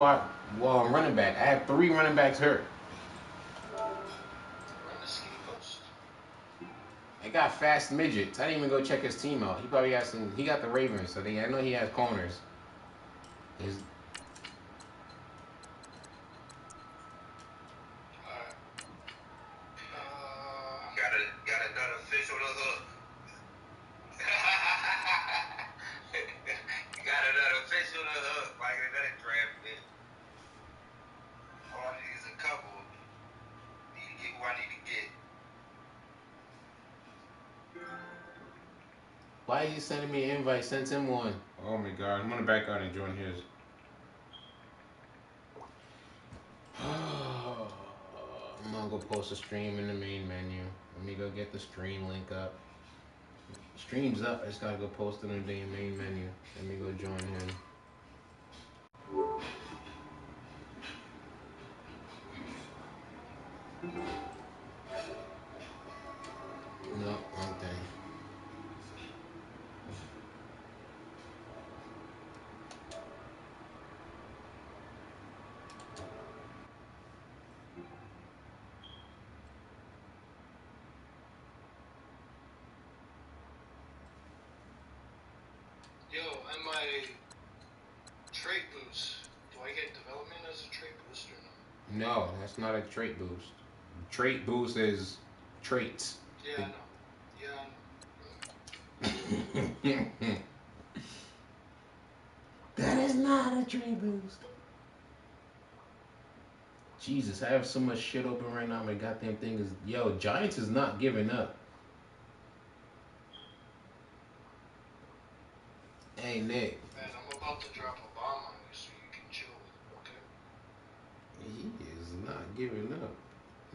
Well, running back. I have 3 running backs hurt. Run the skinny post. I got fast midgets. I didn't even go check his team out. He probably has some. He got the Ravens, so I know he has corners. His, Alright. Got another fish on the hook. Got another fish on the hook. Like another draft pick. All I need is a couple. Need to get who I need to get. why is he sending me an invite? Sent him one. Oh my god! I'm gonna back out and join his. I'm gonna go post a stream in the main menu. Let me go get the stream link up. Stream's up. I just gotta go post it in the main menu. Let me go join him. No, wrong thing. Yo, and my trait boost. Do I get development as a trait boost or no? No, that's not a trait boost. Trait boost is traits. Yeah, I know. Yeah, I know. That is not a trait boost. Jesus, I have so much shit open right now. My goddamn thing is. Yo, Giants is not giving up. Hey, Nick. Man, I'm about to drop a bomb on you so you can chill with it, okay? He is not giving up.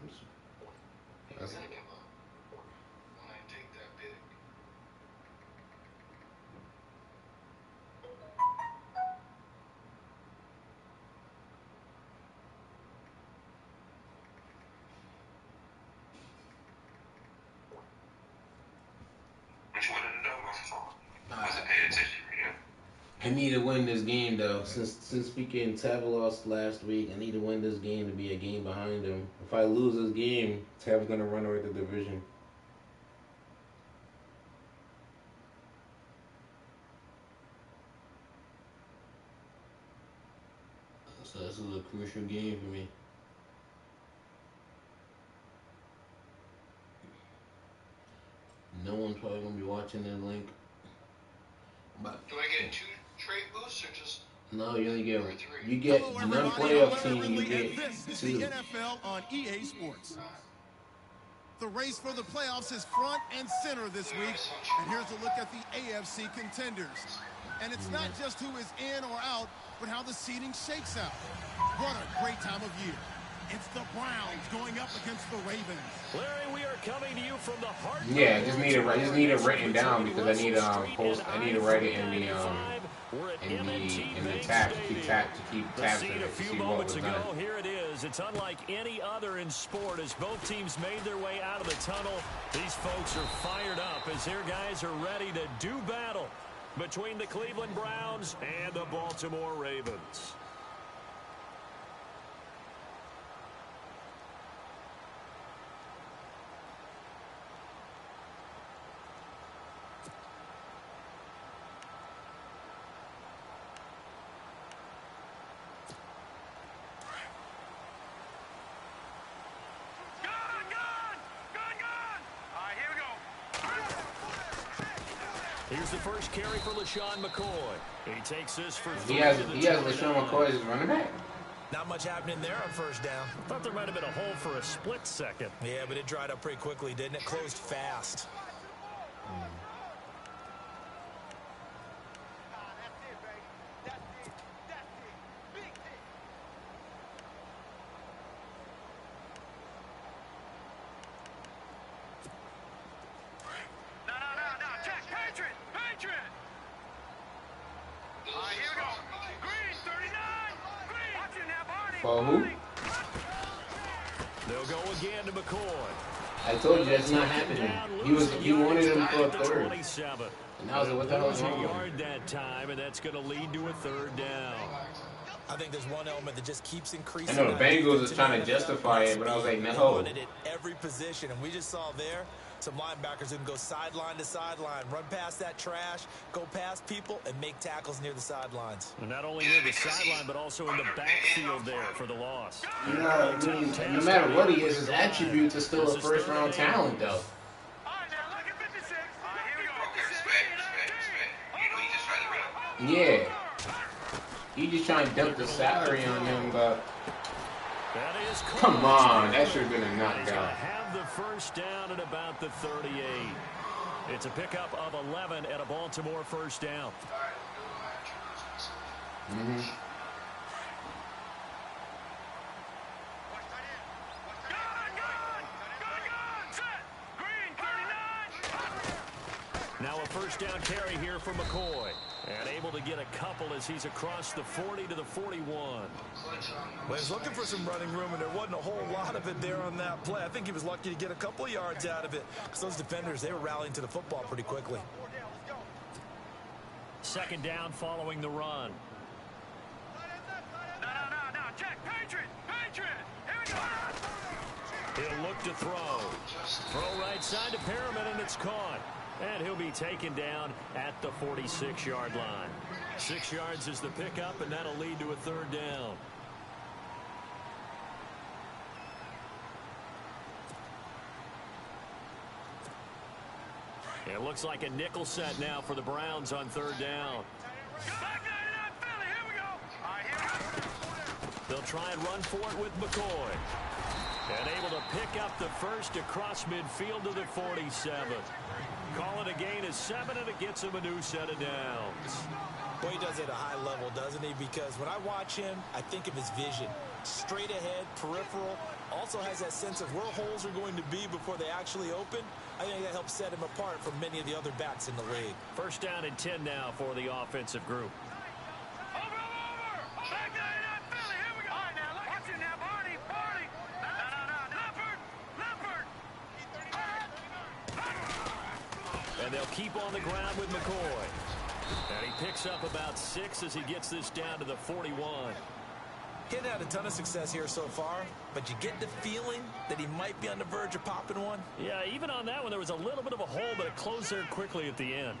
He's That's, gonna give up when I take that pick. What you wanted to know before? Wasn't paying attention, man. I need to win this game though. Since we getting Tav lost last week, I need to win this game to be a game behind him. If I lose this game, Tav's gonna run away the division. So this is a crucial game for me. No one's probably gonna be watching that link. But Do I get 2 trait boosts or just no, you only get or 3? you get Hello, the everybody. non-playoff I'm team. Larry You Lindley, and get this is the 2. NFL on EA Sports. Alright. The race for the playoffs is front and center this week. And here's a look at the AFC contenders. And it's not just who is in or out, but how the seeding shakes out. What a great time of year. It's the Browns going up against the Ravens. Larry, we are coming to you from the heart. Yeah, I just need it written down because I need to write it in the tab to keep tabs of Seen it a to few see what moments was ago. done. Here it is. It's unlike any other in sport as both teams made their way out of the tunnel. These folks are fired up as their guys are ready to do battle between the Cleveland Browns and the Baltimore Ravens. Here's the first carry for LaShawn McCoy. He takes this for 3 He has to the LaShawn 29. McCoy as his running back. Not much happening there on first down. Thought there might have been a hole for a split second. Yeah, but it dried up pretty quickly, didn't it? Closed fast. For who? They'll go again to McCoy. I told you that's not happening. He wanted him for a third. 27. And I was like, what the hell is Losing a wrong? yard that time, and that's going to lead to a third down. I think there's one element that just keeps I increasing. know the Bengals is trying to justify it, but I was like, They no. run it at every position, and we just saw there some linebackers who can go sideline to sideline, run past that trash, go past people, and make tackles near the sidelines. And not only near the sideline, but also in the backfield there for the loss. No, I mean, no matter what he is, his attributes are still a first-round talent, though. Yeah. He just trying to dump the salary on him, but come on, that should have been a He's going to knockout. have the first down at about the 38. It's a pickup of 11 and a Baltimore first down. Now a first down carry here for McCoy. And able to get a couple as he's across the 40 to the 41. Well, he was looking for some running room, and there wasn't a whole lot of it there on that play. I think he was lucky to get a couple of yards out of it because those defenders, they were rallying to the football pretty quickly. Second down following the run. No, check, Patriot, here we go. He'll look to throw. Throw right side to Perriman, and it's caught. And he'll be taken down at the 46-yard line. 6 yards is the pickup, and that'll lead to a third down. It looks like a nickel set now for the Browns on third down. They'll try and run for it with McCoy. And able to pick up the first across midfield to the 47. Call it a gain of 7, and it gets him a new set of downs. Well, he does it at a high level, doesn't he? Because when I watch him, I think of his vision. Straight ahead, peripheral, also has that sense of where holes are going to be before they actually open. I think that helps set him apart from many of the other backs in the league. First down and 10 now for the offensive group. And they'll keep on the ground with McCoy. And he picks up about 6 as he gets this down to the 41. He hasn't had a ton of success here so far, but you get the feeling that he might be on the verge of popping one. Yeah, even on that one, there was a little bit of a hole, but it closed there quickly at the end.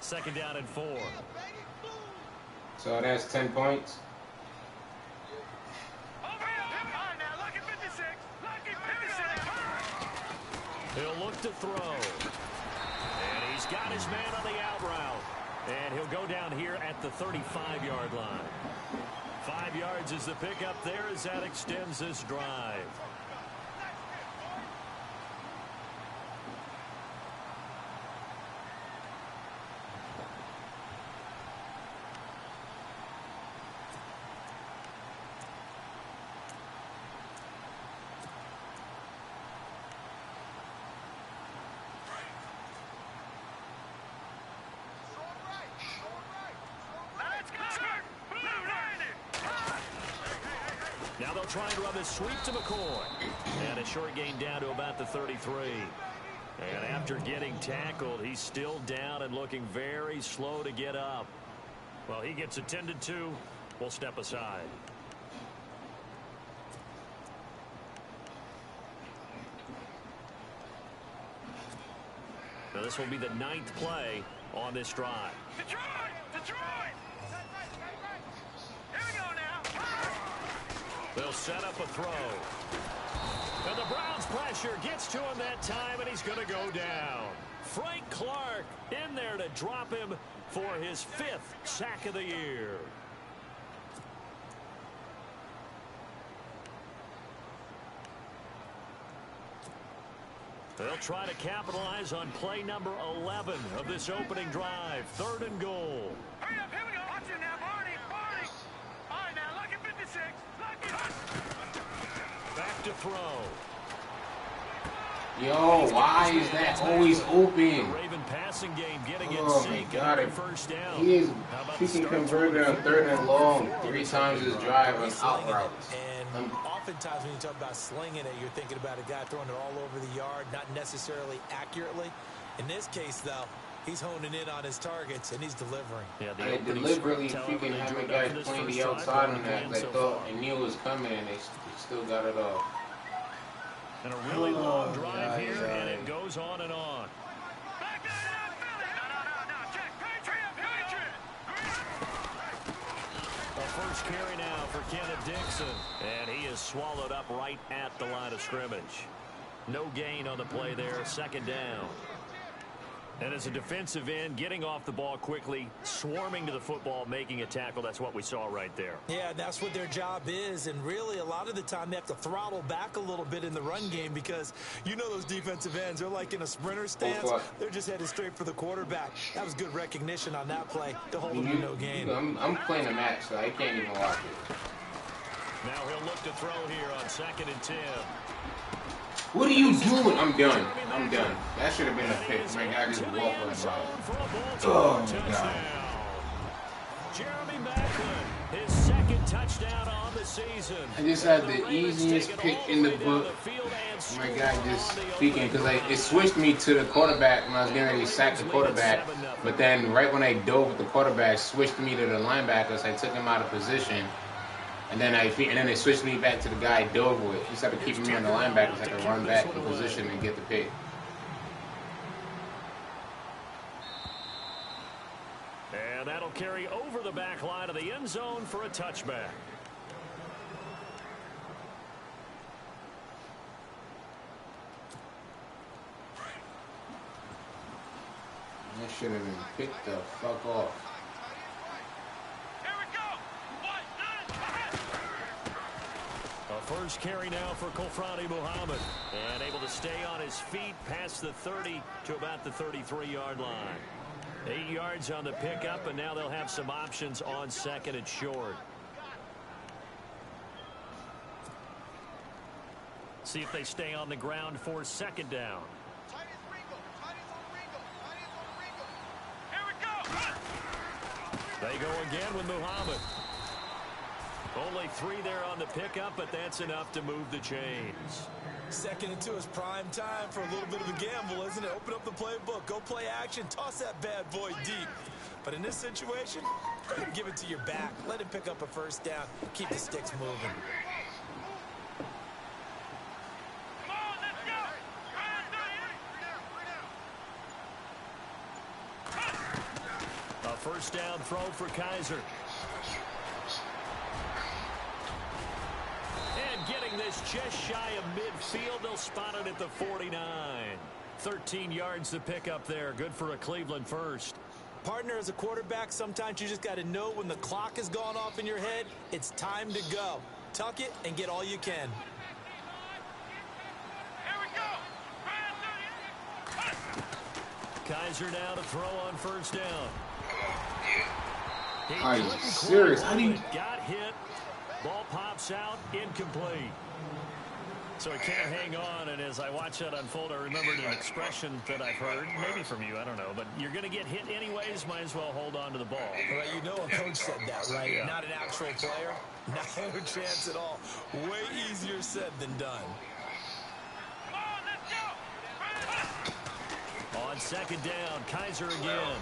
Second down and 4. So that's 10 points. He'll look to throw. And he's got his man on the out route. And he'll go down here at the 35-yard line. 5 yards is the pickup there as that extends this drive. Now they'll try and run this sweep to McCoy. And a short gain down to about the 33. And after getting tackled, he's still down and looking very slow to get up. Well, he gets attended to. We'll step aside. Now this will be the 9th play on this drive. Detroit! Here we go now. They'll set up a throw. And the Browns pressure gets to him that time, and he's going to go down. Frank Clark in there to drop him for his 5th sack of the year. They'll try to capitalize on play number 11 of this opening drive. 3rd and goal. Hurry up, here we go. Watch it now, Barney. All right, now, look at 56. Back to throw. Yo, why is that always open? Raven passing game getting in Oh my sync. God! Another first down. He is How about the freaking start converted to on 3rd and long 3 times his drive on He's out slinging it. routes. And oftentimes when you talk about slinging it, you're thinking about a guy throwing it all over the yard, not necessarily accurately. In this case, though, he's honing in on his targets, and he's delivering. Yeah, the I opening deliberately script, however, freaking they having drew it up guys for this playing first the drive, outside on running that. in I so thought far. I knew it was coming, and they still got it off. And a really long Oh, drive yeah, here, yeah. and it goes on and on. Back it up, Philly. No. Check. Patriot. A first carry now for Kenneth Dixon. And he is swallowed up right at the line of scrimmage. No gain on the play there. 2nd down. And as a defensive end, getting off the ball quickly, swarming to the football, making a tackle. That's what we saw right there. Yeah, that's what their job is. And really, a lot of the time, they have to throttle back a little bit in the run game because you know those defensive ends, they're like in a sprinter stance. They're just headed straight for the quarterback. That was good recognition on that play to hold them to no gain. I'm playing a match, so I can't even watch it. Now he'll look to throw here on 2nd and 10. What are you doing? I'm done. That should have been a pick. My guy just walked right by it. Oh, my God. Jeremy Maclin, his 2nd touchdown on the season. I just had the easiest pick in the book. My guy just speaking because it switched me to the quarterback when I was getting ready to sack the quarterback. But then right when I dove with the quarterback, switched me to the linebackers. I took him out of position. And then they switched me back to the guy I dove with. Instead of keeping me on the linebackers, I could run back in position and get the pick. And that'll carry over the back line of the end zone for a touchback. That should have been picked the fuck off. A first carry now for Kofrani Muhammad. And able to stay on his feet past the 30 to about the 33-yard line. 8 yards on the pickup, and now they'll have some options on 2nd and short. See if they stay on the ground for 2nd down. They go again with Muhammad. Only 3 there on the pickup, but that's enough to move the chains. 2nd and 2 is prime time for a little bit of a gamble, isn't it? Open up the playbook, go play action, toss that bad boy deep. But in this situation, go ahead and give it to your back. Let him pick up a first down. Keep the sticks moving. A first down throw for Kaiser. And getting this just shy of midfield, they'll spot it at the 49. 13 yards to pick up there. Good for a Cleveland first. Partner, as a quarterback, sometimes you just got to know when the clock has gone off in your head, it's time to go. Tuck it and get all you can. Kaiser now to throw on first down. Are you serious? How do you... Got hit. Ball pops out. Incomplete. So he can't hang on, and as I watch that unfold, I remembered an expression that I've heard, maybe from you, I don't know, but you're going to get hit anyways, might as well hold on to the ball. Right, you know a coach said that, right? Yeah. Not an actual player. No chance at all. Way easier said than done. On 2nd down, Kaiser again.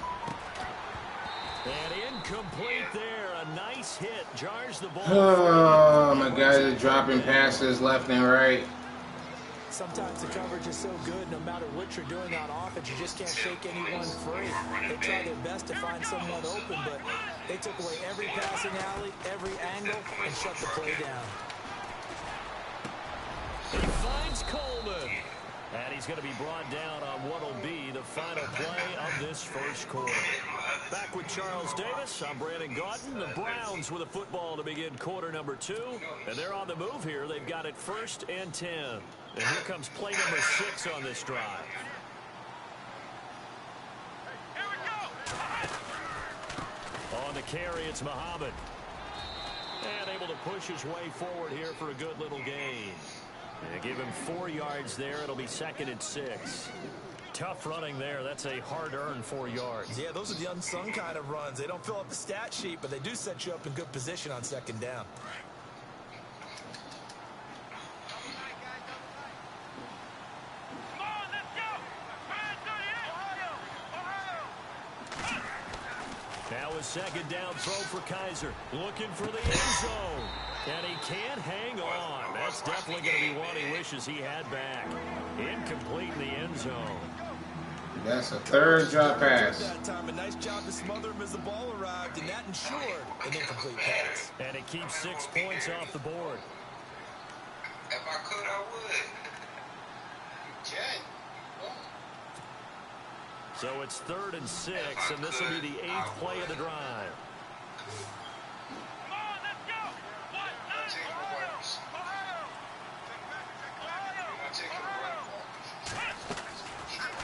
And incomplete there. A nice hit. Jars the ball. Oh, my guys are dropping passes left and right. Sometimes the coverage is so good, no matter what you're doing on offense, you just can't shake anyone free. They try their best to find someone open, but they took away every passing alley, every angle, and shut the play down. He finds Coleman. And he's going to be brought down on what will be the final play of this first quarter. Back with Charles Davis, I'm Brandon Gaudin. The Browns with a football to begin quarter number 2. And they're on the move here. They've got it 1st and 10. And here comes play number 6 on this drive. On the carry, it's Muhammad. And able to push his way forward here for a good little gain. They give him 4 yards there. It'll be 2nd and 6. Tough running there. That's a hard-earned 4 yards. Yeah, those are the unsung kind of runs. They don't fill up the stat sheet, but they do set you up in good position on 2nd down. Now a 2nd down throw for Kizer. Looking for the end zone. And he can't hang on. That's definitely going to be one he wishes he had back. Incomplete in the end zone. That's a 3rd drop pass. That time, a nice job to smother him as the ball arrived, and that ensured an incomplete pass. And it keeps 6 points off the board. If I could, I would. Jen. So it's 3rd and 6, and this will be the 8th play of the drive.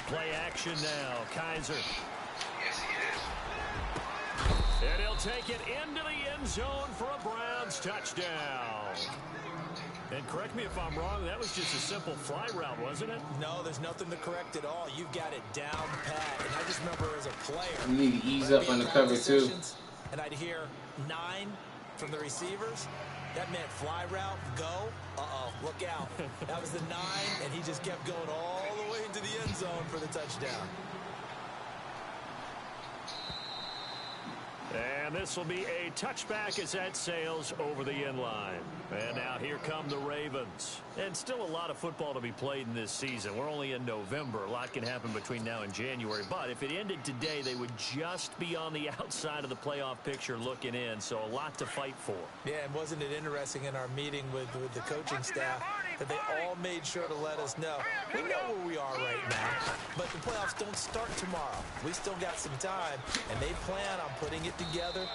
Play action now. Kizer. Yes, he is. And he'll take it into the end zone for a Browns touchdown. And correct me if I'm wrong, that was just a simple fly route, wasn't it? No, there's nothing to correct at all. You've got it down pat. And I just remember as a player, You need to ease up on the cover, too. And I'd hear 9 from the receivers. That meant fly route, go. Uh-oh, look out. That was the 9, and he just kept going all the way into the end zone for the touchdown. And this will be a touchback as that sails over the end line. And now here come the Ravens. And still a lot of football to be played in this season. We're only in November. A lot can happen between now and January. But if it ended today, they would just be on the outside of the playoff picture looking in. So a lot to fight for. Yeah, and wasn't it interesting in our meeting with the coaching staff that they all made sure to let us know. We know where we are right now, but the playoffs don't start tomorrow. We still got some time, and they plan on putting it together,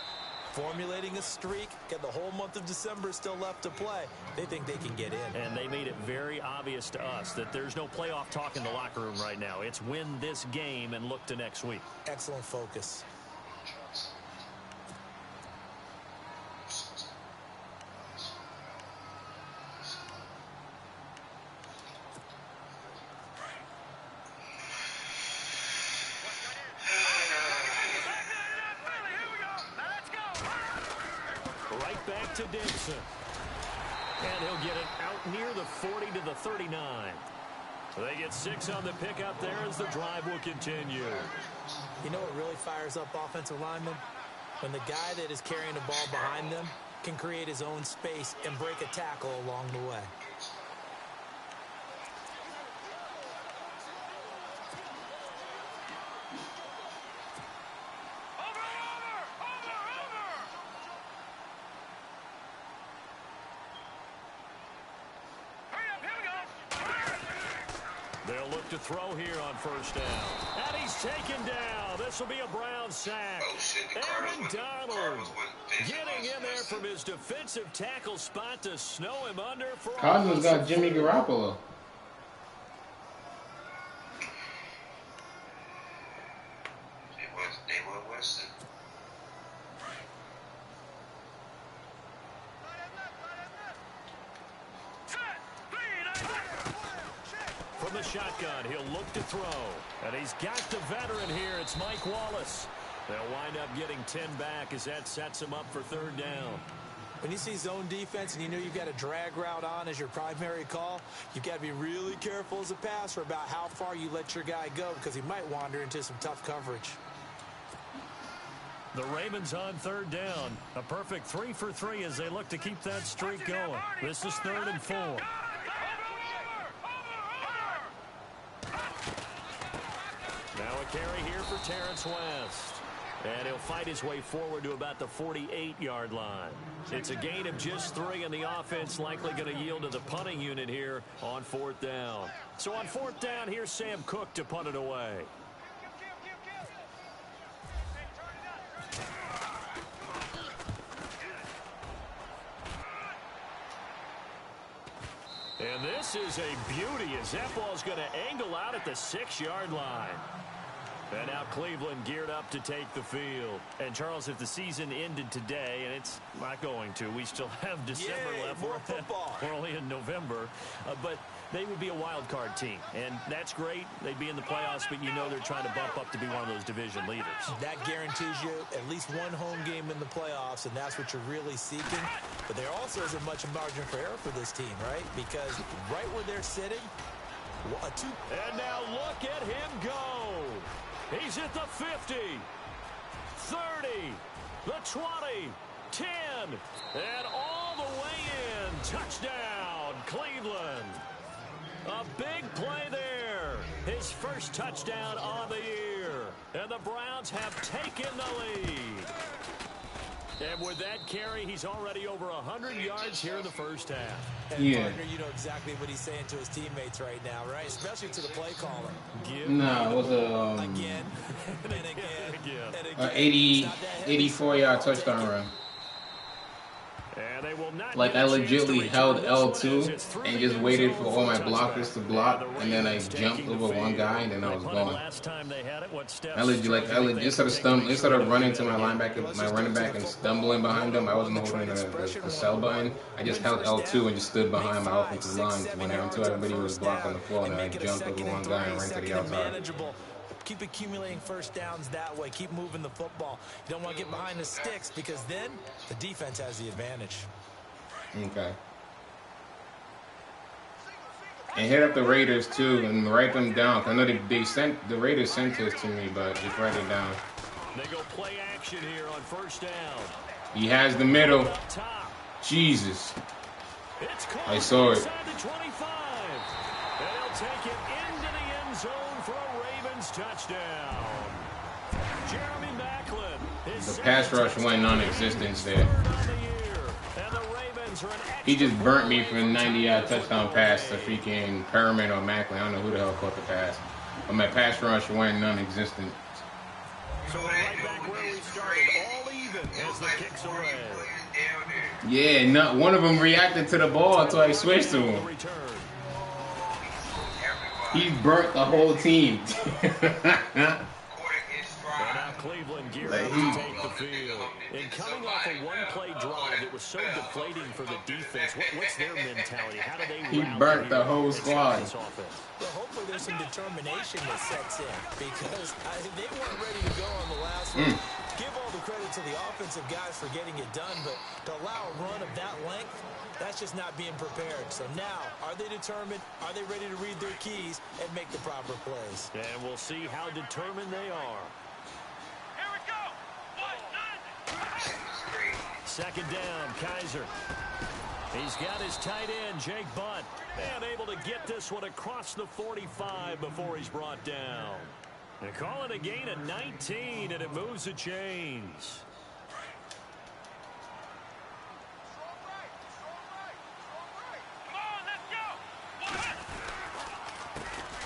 formulating a streak, got the whole month of December still left to play. They think they can get in. And they made it very obvious to us that there's no playoff talk in the locker room right now. It's win this game and look to next week. Excellent focus. To Dixon. And he'll get it out near the 40 to the 39. They get 6 on the pickup there as the drive will continue. You know what really fires up offensive linemen? When the guy that is carrying the ball behind them can create his own space and break a tackle along the way. They'll look to throw here on 1st down. And he's taken down. This will be a Brown sack. Aaron Donald getting in there from his defensive tackle spot to snow him under for Cardinals got Jimmy Garoppolo. They were Winston. From the shotgun, he'll look to throw. And he's got the veteran here. It's Mike Wallace. They'll wind up getting 10 back as that sets him up for 3rd down. When you see zone defense and you know you've got a drag route on as your primary call, you've got to be really careful as a passer about how far you let your guy go because he might wander into some tough coverage. The Ravens on 3rd down. A perfect 3 for 3 as they look to keep that streak going. This is 3rd and 4. Now a carry here for Terrence West. And he'll fight his way forward to about the 48-yard line. It's a gain of just 3, and the offense likely going to yield to the punting unit here on 4th down. So on 4th down, here's Sam Cook to punt it away. And this is a beauty as that ball's going to angle out at the 6-yard line. And now Cleveland geared up to take the field. And, Charles, if the season ended today, and it's not going to, we still have December left. More football. We're only in November. But they would be a wild card team. And that's great. They'd be in the playoffs, but you know they're trying to bump up to be one of those division leaders. That guarantees you at least one home game in the playoffs, and that's what you're really seeking. But there also isn't much margin for error for this team, right? Because right where they're sitting, and now look at him go. He's at the 50, 30, the 20, 10, and all the way in. Touchdown, Cleveland. A big play there. His first touchdown on the year. And the Browns have taken the lead. And with that carry, he's already over 100 yards here in the first half. And partner, you know exactly what he's saying to his teammates right now, right? Especially to the play caller. No, it was a again and again and again. 84-yard touchdown run. And they will not Like I legitimately held L2 and just waited for all my blockers to block, and then I jumped over one guy, and then I was going. I legit instead of running to my running back and stumbling behind him, I wasn't holding the sell button. I just held L2 and just stood behind my offensive line until everybody was blocking the floor, and then I jumped over one guy and ran to the outside. Keep accumulating first downs that way. Keep moving the football. You don't want to get behind the sticks because then the defense has the advantage. Okay. And hit up the Raiders too and write them down. I know the Raiders sent this to me, but just write it down. They go play action here on first down. He has the middle. Jesus. I saw it. They'll take it into the end zone for a Ravens touchdown. Jeremy Maclin. The pass rush went non-existent there. He just burnt me for a 90-yard touchdown pass to freaking Perriman or Maclin. I don't know who the hell caught the pass. But my pass rush went non-existent. So right back where we started, all even as the kicks away. Yeah, one of them reacted to the ball until I switched to him. He burnt the whole team. Cleveland geared up to take the field. And coming off a one-play drive, it was so deflating for the defense. What's their mentality? How do they He burnt the whole squad. Well, hopefully there's some determination that sets in because they weren't ready to go on the last one. Give all the credit to the offensive guys for getting it done, but to allow a run of that length, that's just not being prepared. So now, are they determined? Are they ready to read their keys and make the proper plays? And we'll see how determined they are. Here we go. 1-9. Second down, Kaiser. He's got his tight end, Jake Butt, and able to get this one across the 45 before he's brought down. They call it a gain of 19, and it moves the chains.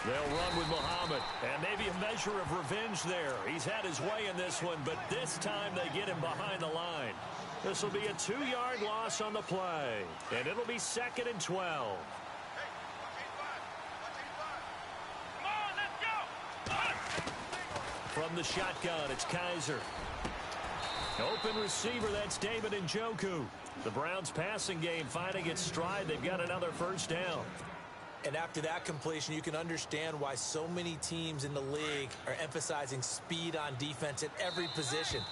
They'll run with Muhammad, and maybe a measure of revenge there. He's had his way in this one, but this time they get him behind the line. This will be a 2-yard loss on the play, and it'll be 2nd and 12. From the shotgun, it's Kaiser. Open receiver, that's David Njoku. The Browns passing game finding its stride. They've got another first down. And after that completion, you can understand why so many teams in the league are emphasizing speed on defense at every position.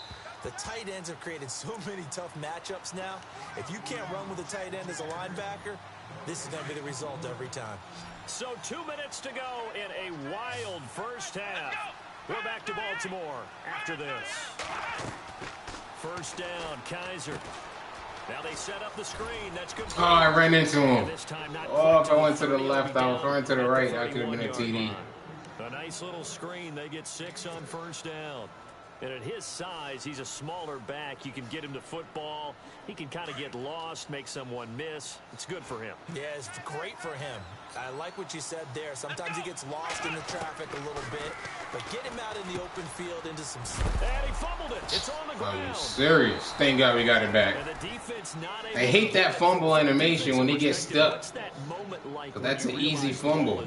The tight ends have created so many tough matchups now. If you can't run with a tight end as a linebacker, this is going to be the result every time. So 2 minutes to go in a wild first half. We're back to Baltimore after this. First down, Kaiser. Now they set up the screen. That's good. Oh, I ran into him. Oh, if I went to the left, I was running to the right. That could have been a TD. A nice little screen. They get 6 on first down. And at his size, he's a smaller back. You can get him to football. He can kind of get lost, make someone miss. It's good for him. Yeah, it's great for him. I like what you said there. Sometimes he gets lost in the traffic a little bit, but get him out in the open field into some... And he fumbled it. It's on the ground. Are you serious? Thank God we got it back. I hate that fumble animation when he gets stuck. Because that's an easy fumble.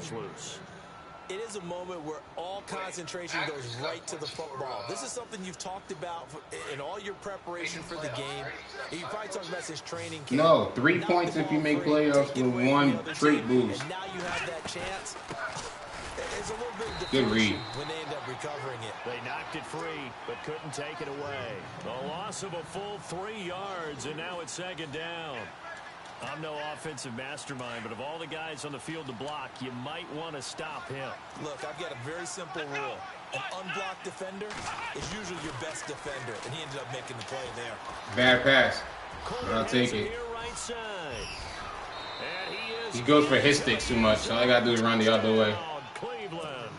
it is a moment where all concentration goes right to the football. This is something you've talked about in all your preparation for the game. You probably talked about this training camp. No, 3 points if you make playoffs with 1 trait boost. And now you have that chance. There's a little bit of Good read. when they end up recovering it. They knocked it free, but couldn't take it away. The loss of a full 3 yards, and now it's second down. I'm no offensive mastermind, but of all the guys on the field to block, you might want to stop him. Look, I've got a very simple rule. An unblocked defender is usually your best defender, and he ended up making the play there. Bad pass, but I'll take it. Right side. And he goes for his sticks too much, so all I got to do is run the other way. Cleveland.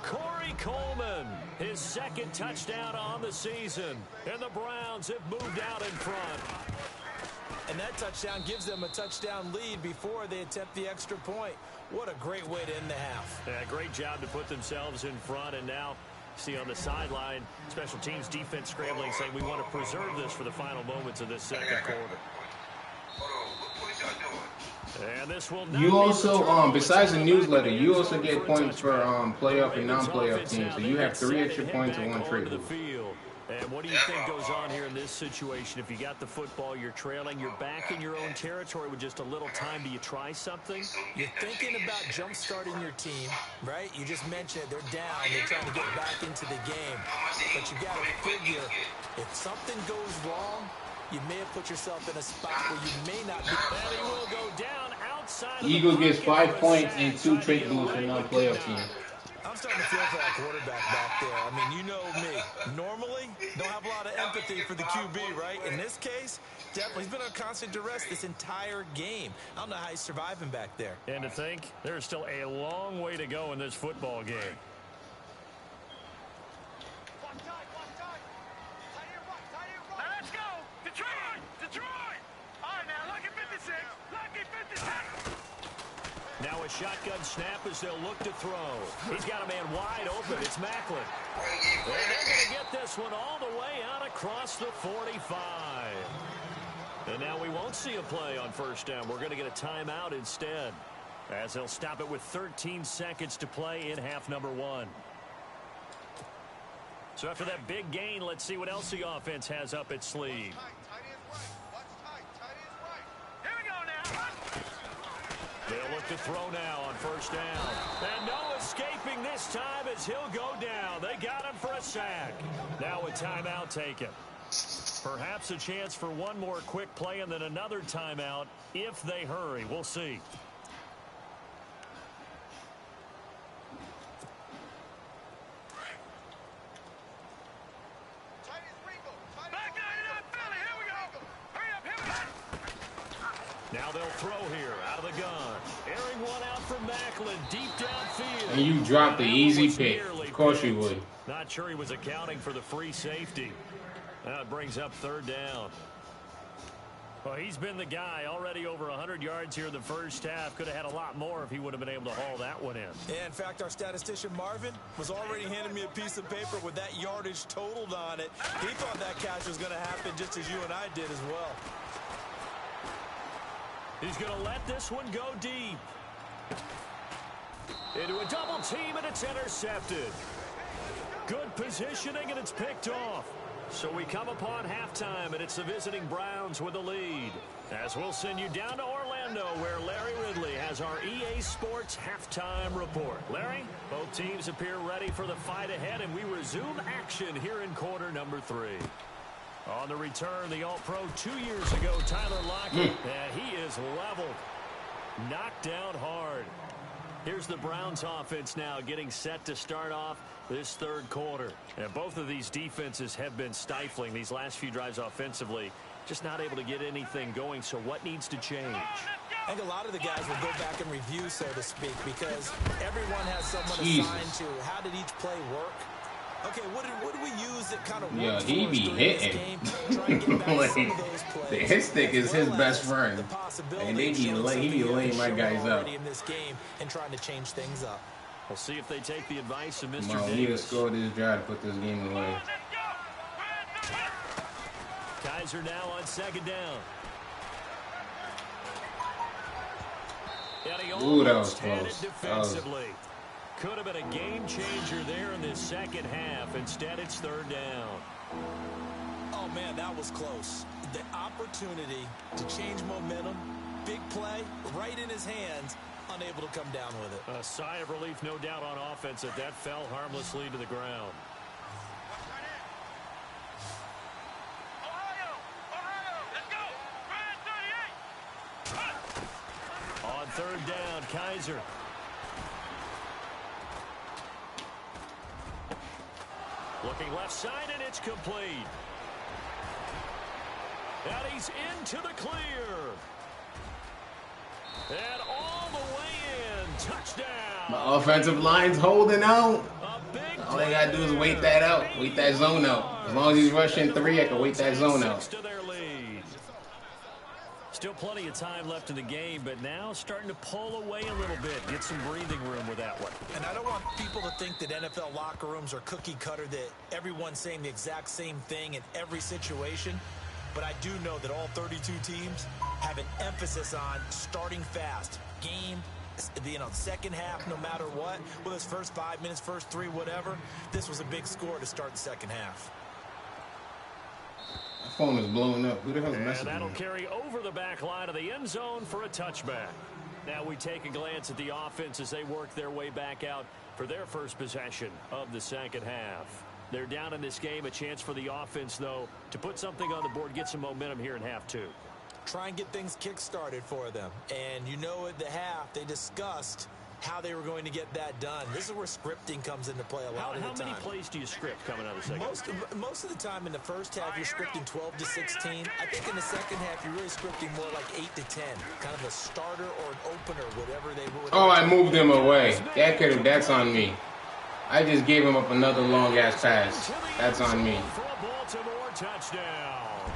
Corey Coleman, his second touchdown on the season, and the Browns have moved out in front. And that touchdown gives them a touchdown lead before they attempt the extra point. What a great way to end the half. Yeah, great job to put themselves in front. And now, see on the sideline, special teams defense scrambling, saying we want to preserve this for the final moments of this second quarter. And this will you also, besides the newsletter, you also get points for playoff and non-playoff teams. So you have 3 extra points and 1 trait boost. And what do you think goes on here in this situation? If you got the football, you're trailing, you're back in your own territory with just a little time. Do you try something? You're thinking about jump-starting your team, right? You just mentioned it. They're down. They're trying to get back into the game. But you got to figure, if something goes wrong, you may have put yourself in a spot where you may not be. And he will go down outside. Eagles gets 5 points and 2 trait boosts for non-playoff teams. I'm starting to feel for that quarterback back there. I mean, you know me. Normally, don't have a lot of empathy for the QB, right? In this case, definitely, he's been on constant duress this entire game. I don't know how he's surviving back there. And to think, there's still a long way to go in this football game. Let's go! Detroit! Detroit! All right, now, lucky 56. Lucky 56. Now a shotgun snap as they'll look to throw. He's got a man wide open. It's Macklin. And they're going to get this one all the way out across the 45. And now we won't see a play on first down. We're going to get a timeout instead, as they'll stop it with 13 seconds to play in half number 1. So after that big gain, let's see what else the offense has up its sleeve. They'll look to throw now on first down. And no escaping this time as he'll go down. They got him for a sack. Now a timeout taken. Perhaps a chance for one more quick play and then another timeout if they hurry. We'll see. Now they'll throw here out of the gun. Airing one out from Macklin deep downfield. And you dropped the easy pick. Of course you would. Not sure he was accounting for the free safety. Now it brings up third down. Well, he's been the guy already over 100 yards here in the first half. Could have had a lot more if he would have been able to haul that one in. Yeah, in fact, our statistician Marvin was already handing me a piece of paper with that yardage totaled on it. He thought that catch was going to happen just as you and I did as well. He's going to let this one go deep. Into a double team, and it's intercepted. Good positioning, and it's picked off. So we come upon halftime, and it's the visiting Browns with the lead. As we'll send you down to Orlando, where Larry Ridley has our EA Sports halftime report. Larry, both teams appear ready for the fight ahead, and we resume action here in quarter number 3. On the return, the All-Pro 2 years ago, Tyler Lockett, and he is leveled. Knocked down hard. Here's the Browns offense now getting set to start off this third quarter. And both of these defenses have been stifling these last few drives offensively. Just not able to get anything going, so what needs to change? I think a lot of the guys will go back and review, so to speak, because everyone has someone assigned to how did each play work. Okay, what did we use that kind of worked? Yeah, he be hitting. The hit stick is his best friend. And he be laying my guys up. In this game and trying to change things up. We'll see if they take the advice of Mr. Davis. We need to score this drive to put this game away. Kaiser now on second down. Ooh, that was close. Could have been a game changer there in this second half. Instead, it's third down. Oh, man, that was close. The opportunity to change momentum, big play, right in his hands, unable to come down with it. A sigh of relief, no doubt, on offense that fell harmlessly to the ground. On third down, Kaiser. Looking left side, and it's complete. And he's into the clear. And all the way in. Touchdown. My offensive line's holding out. All they got to do is wait that out. Wait that zone out. As long as he's rushing 3, I can wait that zone out. Still plenty of time left in the game, but now starting to pull away a little bit. Get some breathing room with that one. And I don't want people to think that NFL locker rooms are cookie cutter, that everyone's saying the exact same thing in every situation. But I do know that all 32 teams have an emphasis on starting fast. Game, second half, no matter what. Whether it's first 5 minutes, first 3, whatever. This was a big score to start the second half. My phone is blowing up. Who the hell is messaging me? And that'll carry over the back line of the end zone for a touchback. Now we take a glance at the offense as they work their way back out for their first possession of the second half. They're down in this game. A chance for the offense, though, to put something on the board, get some momentum here in half 2. Try and get things kick-started for them. And you know at the half, they discussed how they were going to get that done. This is where scripting comes into play a lot of the time. How many plays do you script coming out of the second? Most of the time in the first half, you're scripting 12 to 16. I think in the second half, you're really scripting more like 8 to 10. Kind of a starter or an opener, whatever they would. Oh, I moved him away. That's on me. I just gave him up another long-ass pass. That's on me. For a Baltimore touchdown.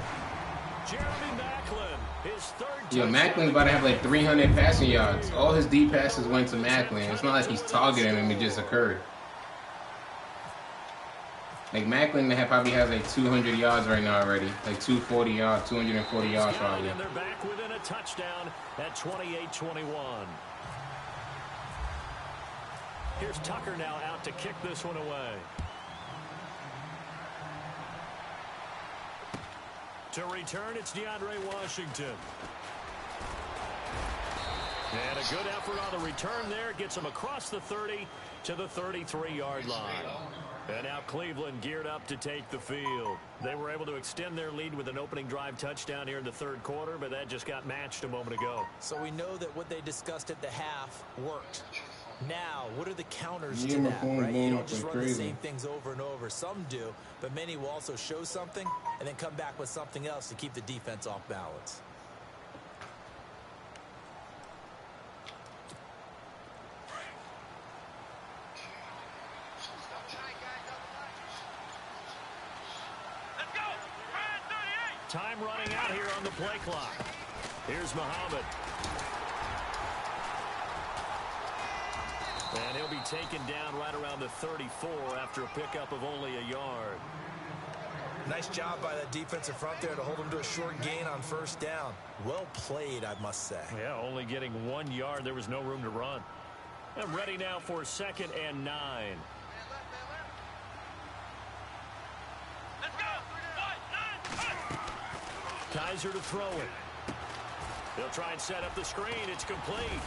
Jeremy Maclin, his third touchdown. Macklin's about to have like 300 passing yards. All his deep passes went to Maclin. It's not like he's targeting him. It just occurred. Like Maclin probably has like 200 yards right now already. Like 240 yards, 240 yards probably. And they're back within a touchdown at 28-21. Here's Tucker now out to kick this one away. To return, it's DeAndre Washington. And a good effort on the return there. Gets him across the 30 to the 33-yard line. And now Cleveland geared up to take the field. They were able to extend their lead with an opening drive touchdown here in the third quarter, but that just got matched a moment ago. So we know that what they discussed at the half worked. Now, what are the counters to that, right? You don't just run the same things over and over. Some do, but many will also show something and then come back with something else to keep the defense off balance. Time running out here on the play clock. Here's Muhammad. And he'll be taken down right around the 34 after a pickup of only a yard. Nice job by that defensive front there to hold him to a short gain on first down. Well played, I must say. Yeah, only getting 1 yard. There was no room to run. And ready now for 2nd and 9. Kaiser to throw it. They'll try and set up the screen. It's complete.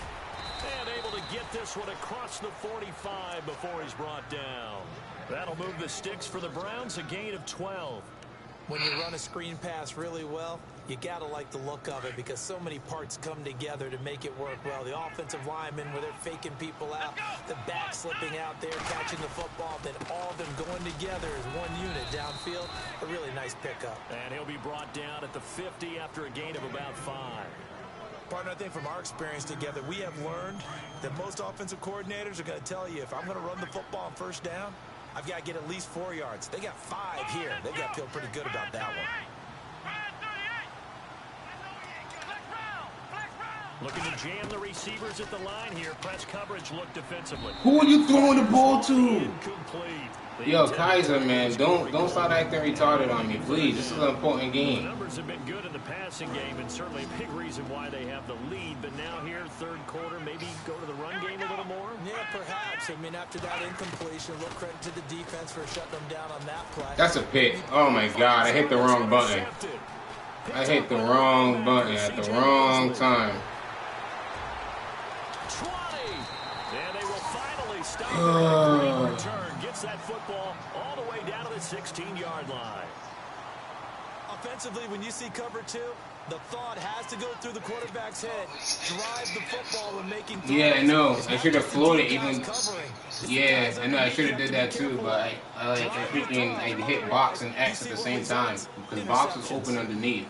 And able to get this one across the 45 before he's brought down. That'll move the sticks for the Browns, a gain of 12. When you run a screen pass really well, you got to like the look of it because so many parts come together to make it work well. The offensive linemen, where they're faking people out, the back slipping out there, catching the football, then all of them going together as one unit downfield. A really nice pickup. And he'll be brought down at the 50 after a gain of about 5. Partner, I think from our experience together, we have learned that most offensive coordinators are going to tell you, if I'm going to run the football on first down, I've got to get at least 4 yards. They got 5 here. They've got to feel pretty good about that one. Looking to jam the receivers at the line here. Press coverage look defensively. Who are you throwing the ball to? Incomplete. Yo, Kaiser, man, don't start acting retarded on me, please. This is an important game. The numbers have been good in the passing game, and certainly a big reason why they have the lead. But now here, third quarter, maybe go to the run game a little more? Yeah, perhaps. I mean, after that incompletion, a little credit to the defense for shutting them down on that play. That's a pick. Oh, my God. I hit the wrong button. I hit the wrong button at the wrong time. 20. And they will finally stop the return. Gets that football all the way down to the 16-yard line. Offensively, when you see cover two, the thought has to go through the quarterback's head. Drive the football when making throws. Yeah, I know. I should have floated even. Yeah, I know. I should have did that too, but I hit box and X at the same time because box was open underneath.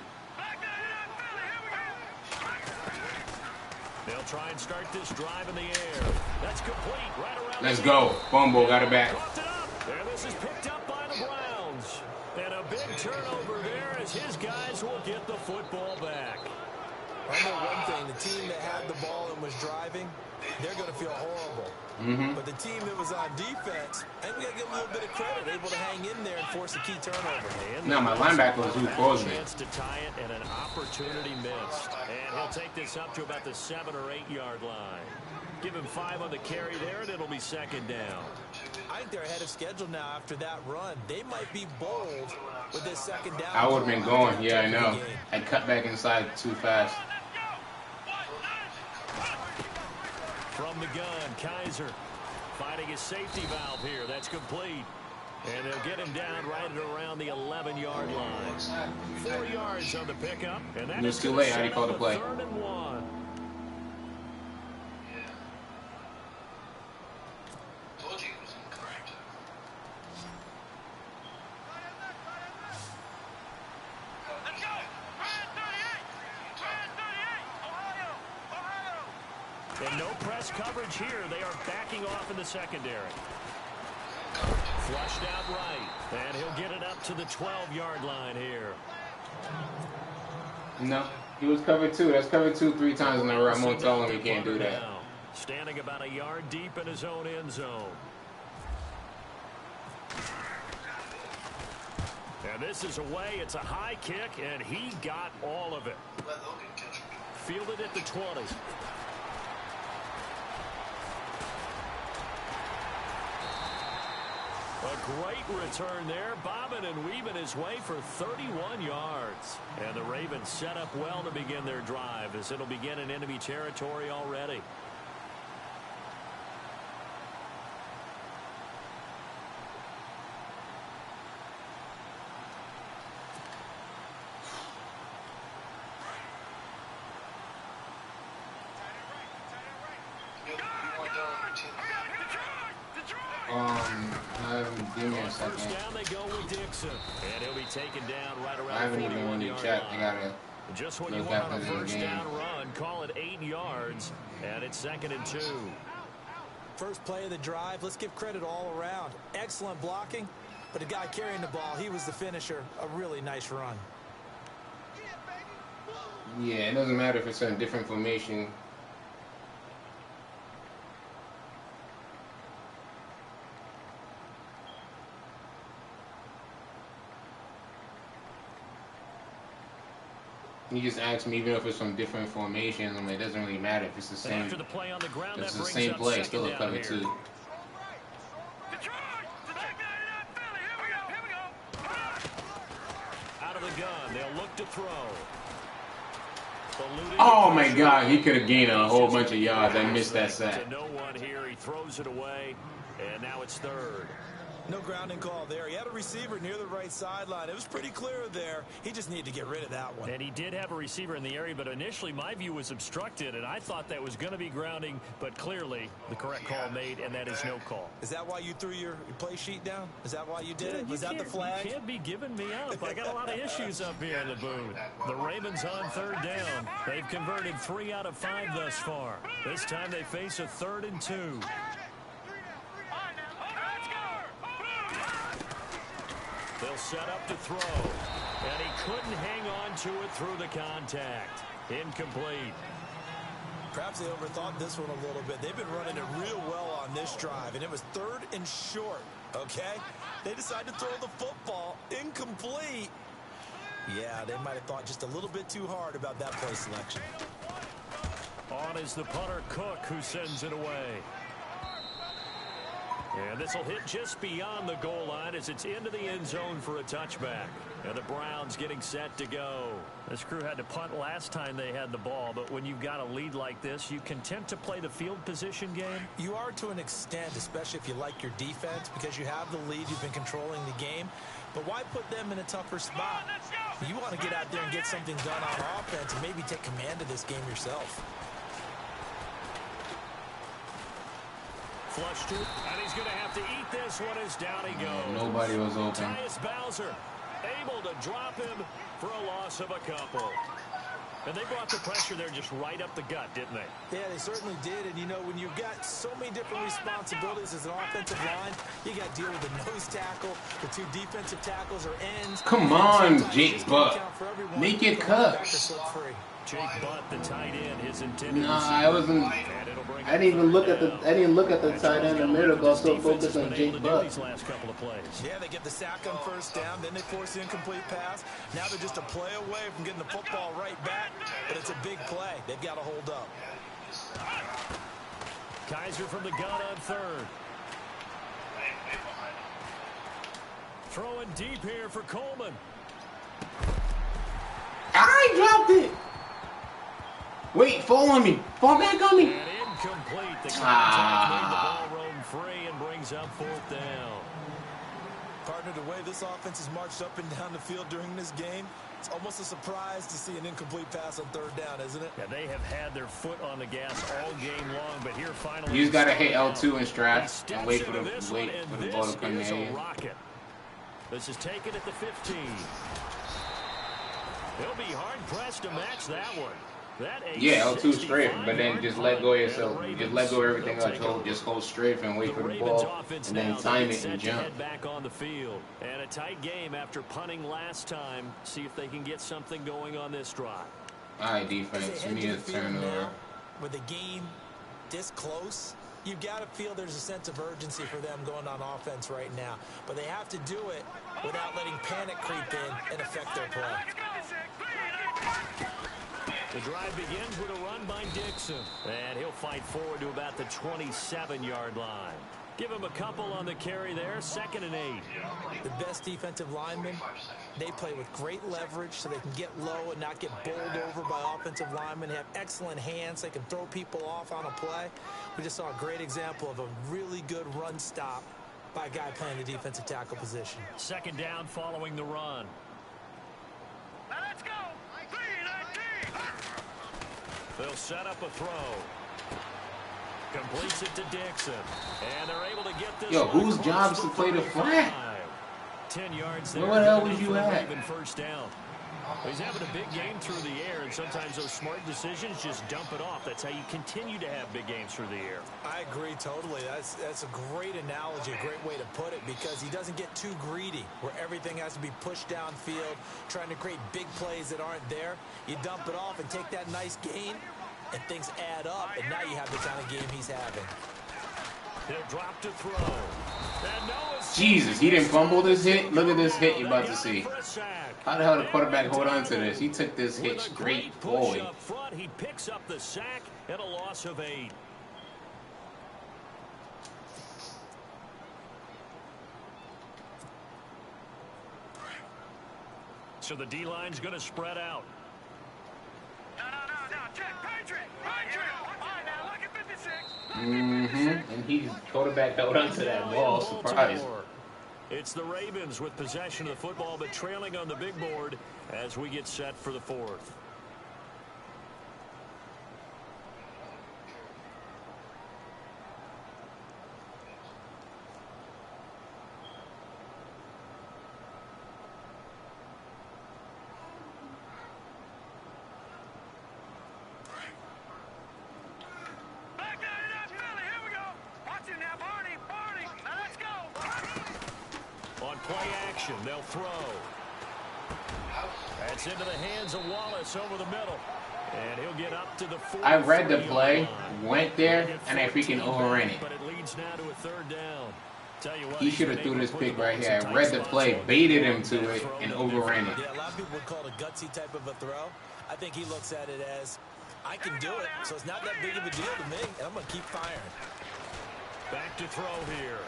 They'll try and start this drive in the air. That's complete right around. Let's go. Fumble, got it back. And this is picked up by the Browns. And a big turnover there as his guys will get the football back. I know one thing, the team that had the ball and was driving, they're going to feel horrible. But the team that was on defense, and we got to give them a little bit of credit, able to hang in there and force a key turnover. Now my linebacker was who caused me. Chance to tie it and an opportunity missed. And he'll take this up to about the 7 or 8 yard line. Give him 5 on the carry there, and it'll be second down. I think they're ahead of schedule now after that run. They might be bold with this second down. I would have been going. Yeah, I know. I cut back inside too fast. From the gun, Kaiser finding his safety valve here. That's complete. And they'll get him down right at around the 11-yard line. 4 yards on the pickup. And that is too late. I already called the play. 3rd and 1. Told you he was incorrect. Let's go! Brand 38! Brand 38! Ohio! Ohio! And no press coverage here. They are backing off in the secondary. Flushed out right. And he'll get it up to the 12-yard line here. No, he was covered 2. That's covered 2 3 times in a row. I'm going to tell him he can't do that. Standing about a yard deep in his own end zone. And this is away. It's a high kick, and he got all of it. Let Logan catch him. Fielded at the 20. A great return there, bobbing and weaving his way for 31 yards. And the Ravens set up well to begin their drive as it'll begin in enemy territory already. Give me a second. First down they go with Dixon. And he'll be taken down right around I haven't even really checked. I gotta just when you want on a first down run, call it 8 yards, and it's 2nd and 2. First play of the drive, let's give credit all around. Excellent blocking, but the guy carrying the ball, he was the finisher. A really nice run. Yeah, it doesn't matter if it's in a different formation. You just asked me even if it's from different formations. I mean, it doesn't really matter if it's the same. After the play on the ground, it's the same play, still a cover 2. Out of the gun, they'll look to throw. Oh my God, he could have gained a whole bunch of yards. I missed that sack. To no one here, he throws it away, and now it's 3rd. No grounding call there. He had a receiver near the right sideline. It was pretty clear there. He just needed to get rid of that one. And he did have a receiver in the area, but initially my view was obstructed, and I thought that was going to be grounding, but clearly the correct call made, and that is no call. Is that why you threw your play sheet down? Is that why you did it? Was that the flag? You can't be giving me up. I got a lot of issues up here in the booth. The Ravens on 3rd down. They've converted 3 out of 5 thus far. This time they face a 3rd and 2. They'll set up to throw. And he couldn't hang on to it through the contact. Incomplete. Perhaps they overthought this one a little bit. They've been running it real well on this drive, and it was 3rd and short, okay? They decided to throw the football incomplete. Yeah, they might have thought just a little bit too hard about that play selection. On is the punter, Cook, who sends it away. And this will hit just beyond the goal line as it's into the end zone for a touchback. And the Browns getting set to go. This crew had to punt last time they had the ball, but when you've got a lead like this, you content to play the field position game? You are to an extent, especially if you like your defense, because you have the lead, you've been controlling the game. But why put them in a tougher spot? You want to get out there and get something done on offense and maybe take command of this game yourself. Flushed it, and he's going to have to eat this one as down he goes. Nobody was open. Tyus Bowser able to drop him for a loss of a couple. And they brought the pressure there just right up the gut, didn't they? Yeah, they certainly did. And, you know, when you've got so many different responsibilities as an offensive line, you got to deal with the nose tackle, the 2 defensive tackles or ends. Come on, Jake Butt. Make it cut. Jake Butt, the tight end, his intended Nah, I wasn't. I didn't even look at the. I didn't look at the tight end a minute ago. I was so focused on Jake Butt. Yeah, they get the sack on 1st down, then they force the incomplete pass. Now they're just a play away from getting the football right back, but it's a big play. They've got to hold up. Kaiser from the gun on 3rd. Throwing deep here for Coleman. I dropped it. Wait, fall on me. Fall back on me. And incomplete. The contact made the ball roam free and brings up 4th down. Partner, the way this offense has marched up and down the field during this game, it's almost a surprise to see an incomplete pass on 3rd down, isn't it? Yeah, they have had their foot on the gas all game long, but here finally... You just got to hit L2 and strap and wait for the ball to come in. This is taken at the 15. He'll be hard-pressed to match that one. Yeah, L2 straight, but then just let go of yourself. Just let go of everything else. Just hold straight and wait for the ball, and then time it and jump. Back on the field, and a tight game after punting last time. See if they can get something going on this drive. All right, defense. We need a turnover. With the game this close, you've got to feel there's a sense of urgency for them going on offense right now. But they have to do it without letting panic creep in and affect their play. The drive begins with a run by Dixon. And he'll fight forward to about the 27-yard line. Give him a couple on the carry there. 2nd and 8. The best defensive linemen, they play with great leverage so they can get low and not get bowled over by offensive linemen. They have excellent hands. They can throw people off on a play. We just saw a great example of a really good run stop by a guy playing the defensive tackle position. 2nd down following the run. Now let's go. They'll set up a throw. Completes it to Dixon. And they're able to get this. Yo, whose job is to play the flat? 10 yards there. Where the hell was you at? 1st down. He's having a big game through the air, and sometimes those smart decisions just dump it off. That's how you continue to have big games through the air. I agree totally. That's a great analogy, a great way to put it, because he doesn't get too greedy where everything has to be pushed downfield, trying to create big plays that aren't there. You dump it off and take that nice gain, and things add up, and now you have the kind of game he's having. He'll drop to throw. Jesus, he didn't fumble this hit? Look at this hit you're about to see. How the hell did the quarterback hold on to this? He took this hit straight forward. He picks up the sack and a loss of 8. So the D-line's going to spread out. No, check, Patriot. All right, now look at 56. And he quarterback held onto that ball. Surprise. It's the Ravens with possession of the football, but trailing on the big board as we get set for the 4th. They'll throw. That's into the hands of Wallace over the middle. And he'll get up to the I read the 43 play, line. went there, and I freaking overran it. But it leads now to a third down. Tell you what, He should have threw this pick right here. I read the play, baited him to it, and overran it. Yeah, a lot of people would call it a gutsy type of a throw. I think he looks at it as, I can do it, so it's not that big of a deal to me, and I'm going to keep firing. Back to throw here.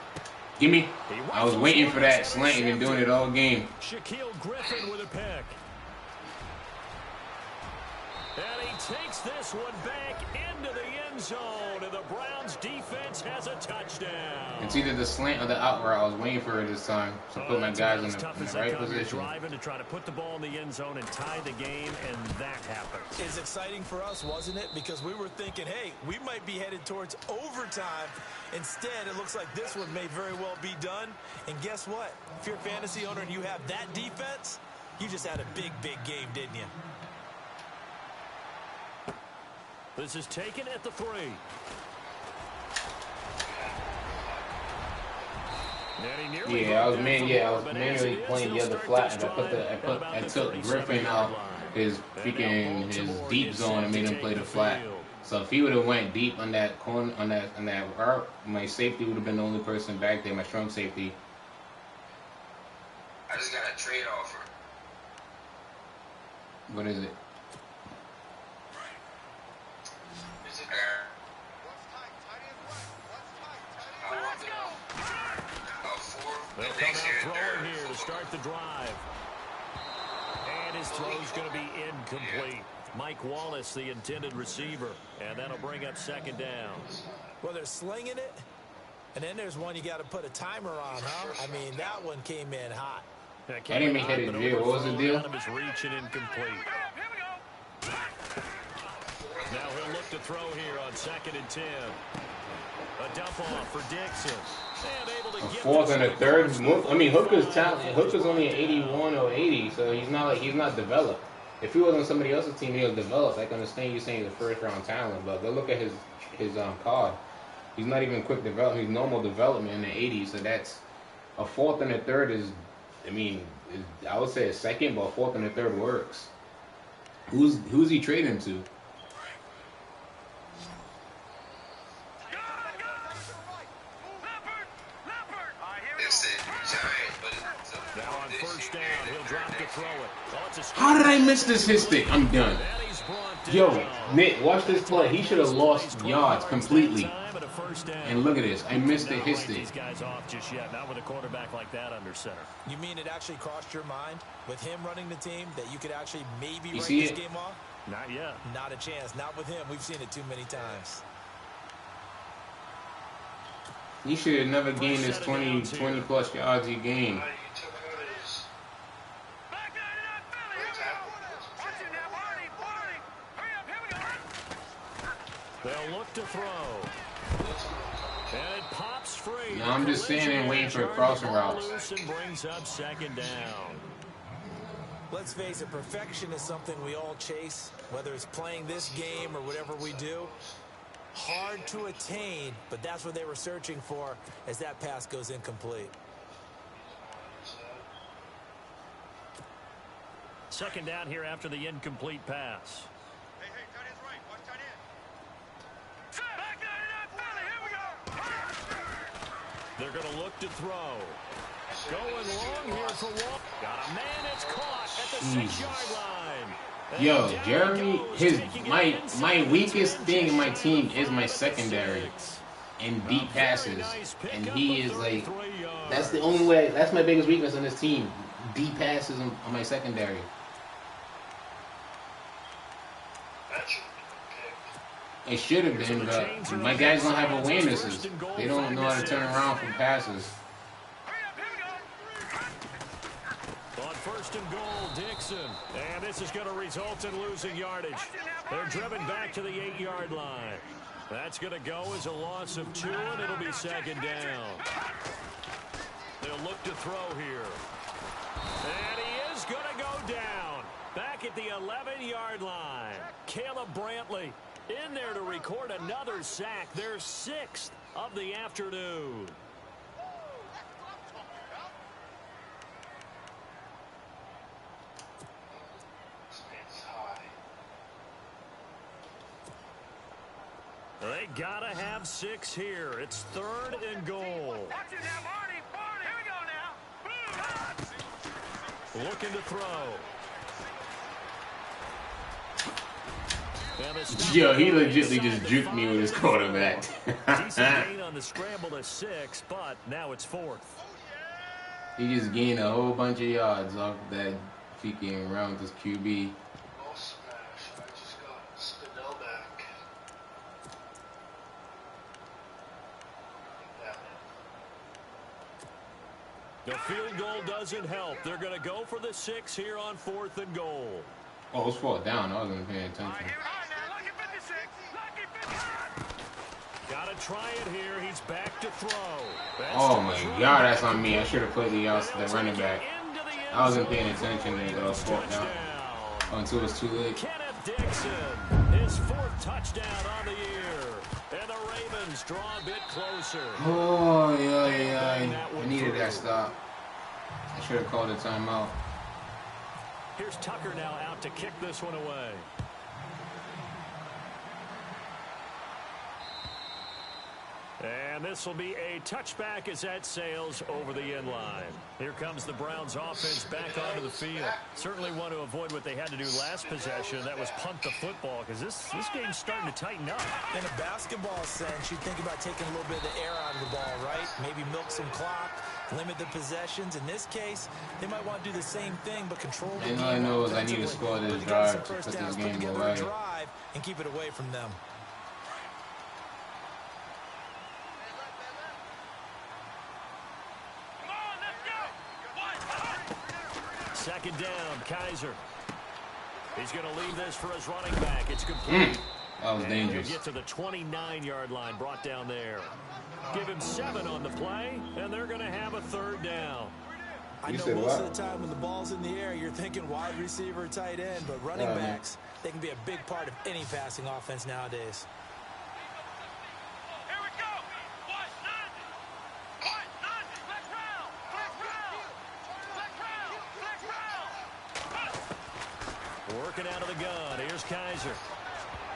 Gimme. I was waiting for that slant and been doing it all game. Shaquille Griffin with a pick. And he takes this one back into the end zone, and the Browns defense has a touchdown. It's either the slant or the out route. I was waiting for it this time to put my guys in the right position. Driving to try to put the ball in the end zone and tie the game, and that happens. It's exciting for us, wasn't it? Because we were thinking, hey, we might be headed towards overtime. Instead, it looks like this one may very well be done. And guess what? If you're a fantasy owner and you have that defense, you just had a big, big game, didn't you? This is taken at the 3. Yeah, I was manually playing the other flat, and I took Griffin out his deep zone and made him play the flat. So if he would have went deep on that corner, on that arc, my safety would have been the only person back there, my strong safety. I just got a trade offer. What is it? They'll come out throwing here to start the drive. And his throw's going to be incomplete. Mike Wallace, the intended receiver. And that'll bring up second down. Well, they're slinging it. And then there's one you got to put a timer on, huh? I mean, that one came in hot. I didn't even hit it, Jay. What was the deal? Reach and incomplete. Now he'll look to throw here on 2nd and 10. A dump off for Dixon. A 4th and a 3rd. I mean, Hooker's talent. Hooker's only an 81 or 80, so he's not developed. If he was on somebody else's team, he was developed. I can understand you saying he's a 1st-round talent, but go look at his card. He's not even quick development. He's normal development in the 80s. So that's a 4th and a 3rd is, I mean, I would say a 2nd, but a 4th and a 3rd works. Who's he trading to? How did I miss this hit stick? I'm done. Yo, Nick, watch this play. He should have lost yards completely. And look at this. I missed the hit stick. These guys off just yet. Not with a quarterback like that under center. You mean it actually crossed your mind with him running the team that you could actually maybe write this game off? Not yet. Not a chance. Not with him. We've seen it too many times. He should have never gained his 20 plus yards he gained. They'll look to throw. And it pops free. No, I'm just standing and waiting for crossing routes. And brings up 2nd down. Let's face it, perfection is something we all chase, whether it's playing this game or whatever we do. Hard to attain, but that's what they were searching for as that pass goes incomplete. 2nd down here after the incomplete pass. Hey, tight end's right. Watch tight end. Back there, here we go. They're going to look to throw. Going long here for Wall. Got a man that's caught at the 6-yard line. Yo, Jeremy, my weakest thing in my team is my secondary and deep passes. And he is like, that's the only way, that's my biggest weakness on this team. Deep passes on my secondary. It should have been, but my guys don't have awarenesses. They don't know how to turn around from passes. On 1st and goal, Dixon. And this is going to result in losing yardage. They're driven back to the 8-yard line. That's going to go as a loss of 2, and it'll be 2nd down. They'll look to throw here. And he is going to go down. Back at the 11-yard line. Caleb Brantley in there to record another sack. Their 6th of the afternoon. They gotta have 6 here. It's 3rd and goal. Watch it now, Marty. Marty. Here we go now. Looking to throw. Yo, he legitimately just juked me with his quarterback. Decent gain on the scramble to 6, but now it's 4th. He just gained a whole bunch of yards off that freaking round with his QB. Ball smash. I just got Spinell back. The field goal doesn't help. They're going to go for the 6 here on 4th and goal. Oh, it was fourth down. I wasn't paying attention. Got to try it here. He's back to throw. Oh my God, that's on me. I should have put the running back. I wasn't paying attention to the fourth down until it was too late. Kenneth Dixon, his 4th touchdown on the year. And the Ravens draw a bit closer. Oh, yeah. I needed that stop. I should have called a timeout. Here's Tucker now out to kick this one away. And this will be a touchback as that sails over the end line. Here comes the Browns offense back onto the field. Certainly want to avoid what they had to do last possession. That was punt the football, because this game's starting to tighten up. In a basketball sense, you think about taking a little bit of the air out of the ball, right? Maybe milk some clock, limit the possessions. In this case, they might want to do the same thing, but control the game. All I know is I need to score this drive to put this game away. Drive and keep it away from them. Second down, Kaiser. He's going to leave this for his running back. It's complete. That was dangerous. He'll get to the 29-yard line, brought down there. Give him 7 on the play, and they're going to have a 3rd down. I know most of the time when the ball's in the air, you're thinking wide receiver, tight end, but running backs, they can be a big part of any passing offense nowadays. Here we go. What? Let's round. Working out of the gun. Here's Kaiser.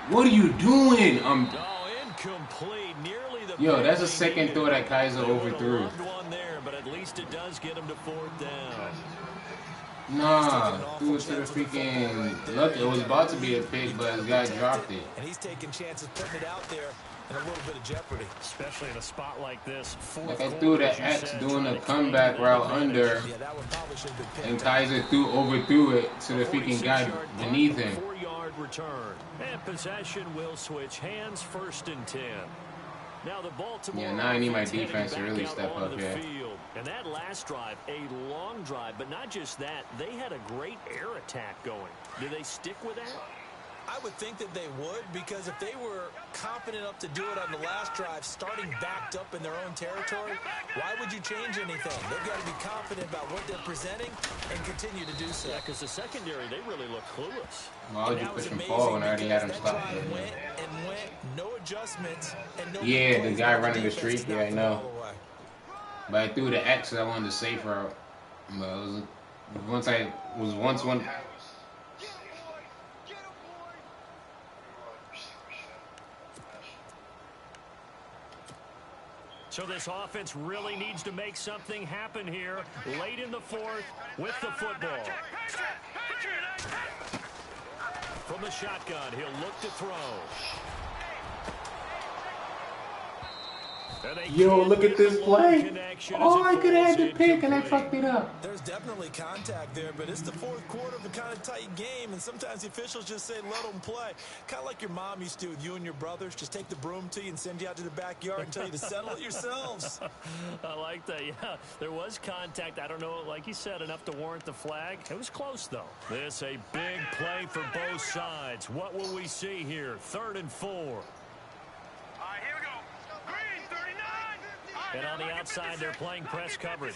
What are you doing? Incomplete. Nearly the Yo, that's a second throw that Kaiser overthrew. One there, but at least it does get him to 4th down. Nah, threw it to the freaking. Look, it was about to be a pick, but his guy dropped it. And he's taking chances putting it out there in a little bit of jeopardy. Especially in a spot like this. Like I threw the X doing a comeback route under, and Kaiser overthrew it to the freaking guy beneath him. 4-yard return. And possession will switch hands, 1st and 10. Now the Baltimore. Yeah, now I need my defense to really step up here. And that last drive, a long drive, but not just that, they had a great air attack going. Do they stick with that? I would think that they would, because if they were confident enough to do it on the last drive, starting backed up in their own territory, why would you change anything? They've got to be confident about what they're presenting and continue to do so. Yeah, because the secondary, they really look clueless. Why would you push him forward when I already had him stopped? Went, no adjustments, and no yeah, the guy running the street, yeah, I know. But I threw the X, I wanted the safe route. But it was once one. So this offense really needs to make something happen here late in the 4th with the football. From the shotgun, he'll look to throw. Yo, look at this play. Oh, I could have had the pick and I fucked it up. There's definitely contact there, but it's the 4th quarter of a kind of tight game, and sometimes the officials just say, let them play. Kind of like your mom used to with you and your brothers. Just take the broom to you and send you out to the backyard and tell you to settle it yourselves. I like that, yeah. There was contact. I don't know, like you said, enough to warrant the flag. It was close, though. This a big play for both sides. What will we see here? 3rd and 4. And on the outside, they're playing press coverage.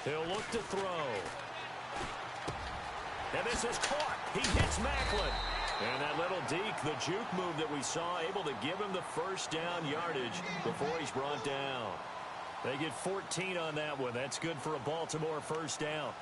He'll look to throw. And this is caught. He hits Macklin. And that little deke, the juke move that we saw, able to give him the 1st down yardage before he's brought down. They get 14 on that one. That's good for a Baltimore 1st down.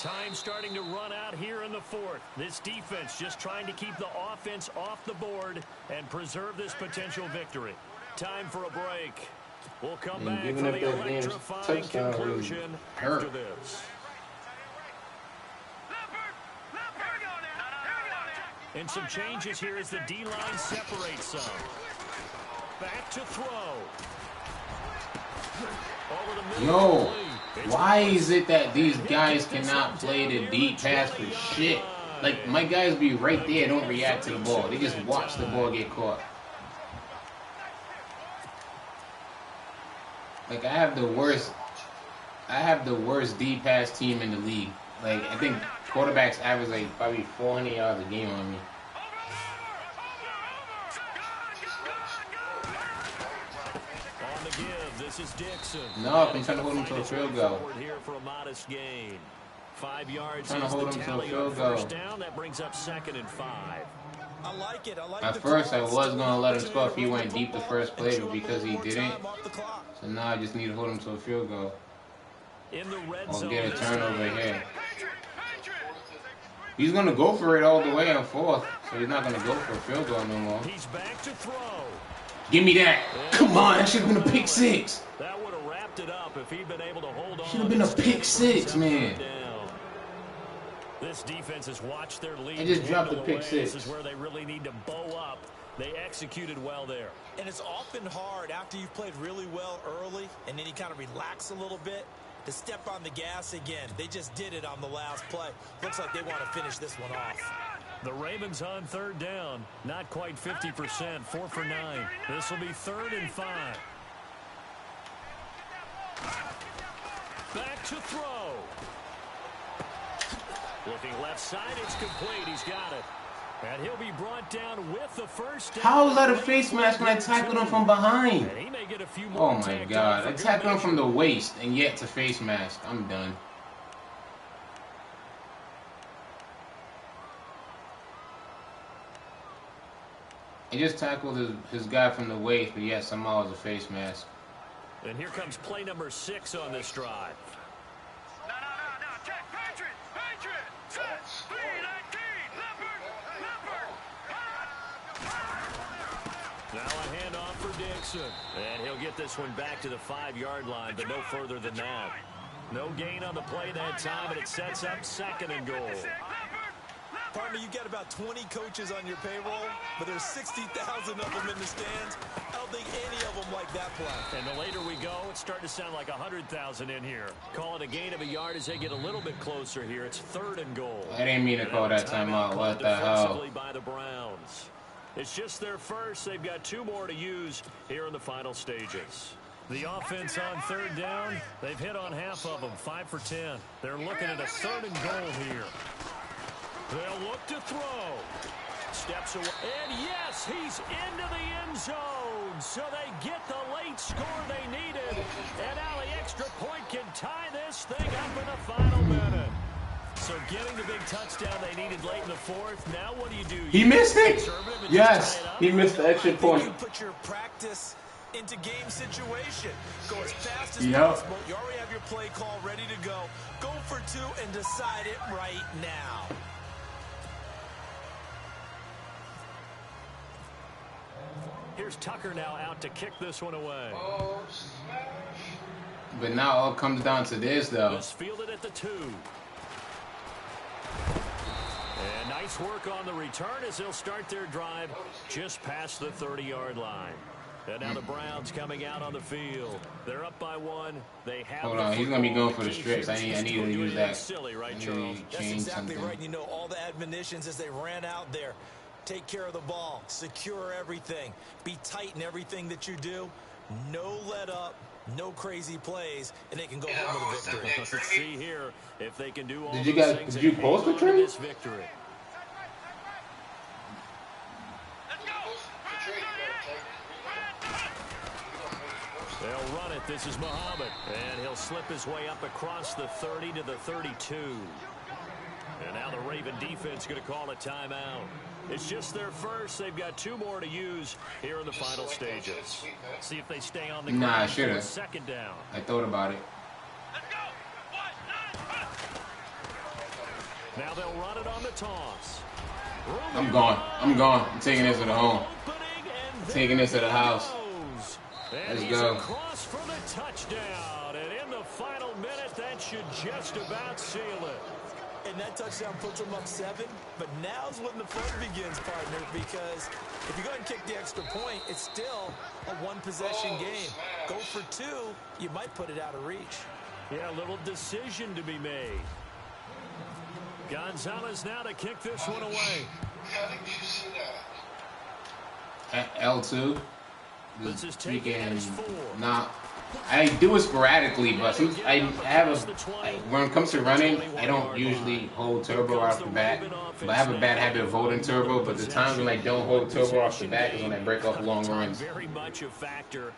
Time starting to run out here in the fourth. This defense just trying to keep the offense off the board and preserve this potential victory. Time for a break. We'll come back for the electrifying conclusion after this. And some changes here as the D-line separates some. Back to throw. Yo, why is it that these guys cannot play the deep pass for shit? Like, my guys be right there, don't react to the ball. They just watch the ball get caught. Like, I have the worst deep pass team in the league. Like, I think quarterbacks average like probably 400 yards a game on me. On the give, this is Dixon. No, I'm trying to hold him to a field goal. Here for a modest gain. 5 yards. Trying to hold him to a field goal. First down, that brings up 2nd and 5. I like it. I like At first, I was going to let him score if he went deep the first play, but because he didn't, so now I just need to hold him to a field goal. In the red Or zone, get a turnover here. He's going to go for it all the way on 4th, so he's not going to go for a field goal no more. He's back to throw. Give me that. Come on, that should have been a pick 6. That would have wrapped it up if he'd been able to hold on. Should have been a pick 6, man. This defense has watched their lead. They just dropped the pick 6. This is where they really need to bow up. They executed well there. And it's often hard after you've played really well early and then you kind of relax a little bit to step on the gas again. They just did it on the last play. Looks like they want to finish this one off. The Ravens on 3rd down. Not quite 50%. 4 for 9. This will be 3rd and 5. Back to throw. Looking left side, it's complete. He's got it. And he'll be brought down with the first down. How is that a face mask when I tackled him from behind? And he may get a few more. Oh my god, I tackled him from the waist and yet it's a face mask. I'm done. He just tackled his guy from the waist, but yet somehow it's a face mask. And here comes play number 6 on this drive. No, check, Patriot, set, 319, Leopard. Now a handoff for Dixon. And he'll get this one back to the 5-yard line, but no further than that. No gain on the play that time, and it sets up 2nd and goal. Partner, you got about 20 coaches on your payroll, but there's 60,000 of them in the stands. I don't think any of them like that play. And the later we go, it's starting to sound like 100,000 in here. Call it a gain of a yard as they get a little bit closer here. It's 3rd and goal. I didn't mean to call that timeout. What the hell? By the Browns. It's just their first. They've got 2 more to use here in the final stages. The offense on 3rd down, they've hit on half of them, 5 for 10. They're looking at a 3rd and goal here. They'll look to throw. Steps away. And yes, he's into the end zone. So they get the late score they needed. And now the extra point can tie this thing up in the final minute. So getting the big touchdown they needed late in the 4th. Now what do? He missed it? Yes, he missed the extra point. You put your practice into game situation. Go as fast as possible. You already have your play call ready to go. Go for 2 and decide it right now. Here's Tucker now out to kick this one away. But now all comes down to this, though. Just fielded at the 2. And nice work on the return as they'll start their drive just past the 30-yard line. And now the Browns coming out on the field. They're up by 1. They have. Hold on, he's gonna be going for the strips. I need to use that. Silly, right, Charles? That's exactly right. You know, all the admonitions as they ran out there. Take care of the ball. Secure everything. Be tight in everything that you do. No let up. No crazy plays, and they can go home with a victory. Let's see here if they can do all those things. Did you post the trade? This victory. They'll run it. This is Muhammad, and he'll slip his way up across the 30 to the 32. And now the Raven defense going to call a timeout. It's just their first. They've got 2 more to use here in the final stages. See if they stay on the ground. Nah, I should have. 2nd down. I thought about it. Now they'll run it on the toss. I'm gone. I'm taking this to the home. Taking this to the house. Let's go. Across for the touchdown. And in the final minute, that should just about seal it. And that touchdown puts them up 7. But now's when the fun begins, partner, because if you go ahead and kick the extra point, it's still a one-possession game. Go for 2, you might put it out of reach. Yeah, a little decision to be made. Gonzalez now to kick this one away. How did you see that? L2. This is taking as 4. Nah, I do it sporadically, but I have when it comes to running, I don't usually hold turbo off the bat. But I have a bad habit of holding turbo. But the times when I don't hold turbo off the bat is when I break off long runs. Very much a factor.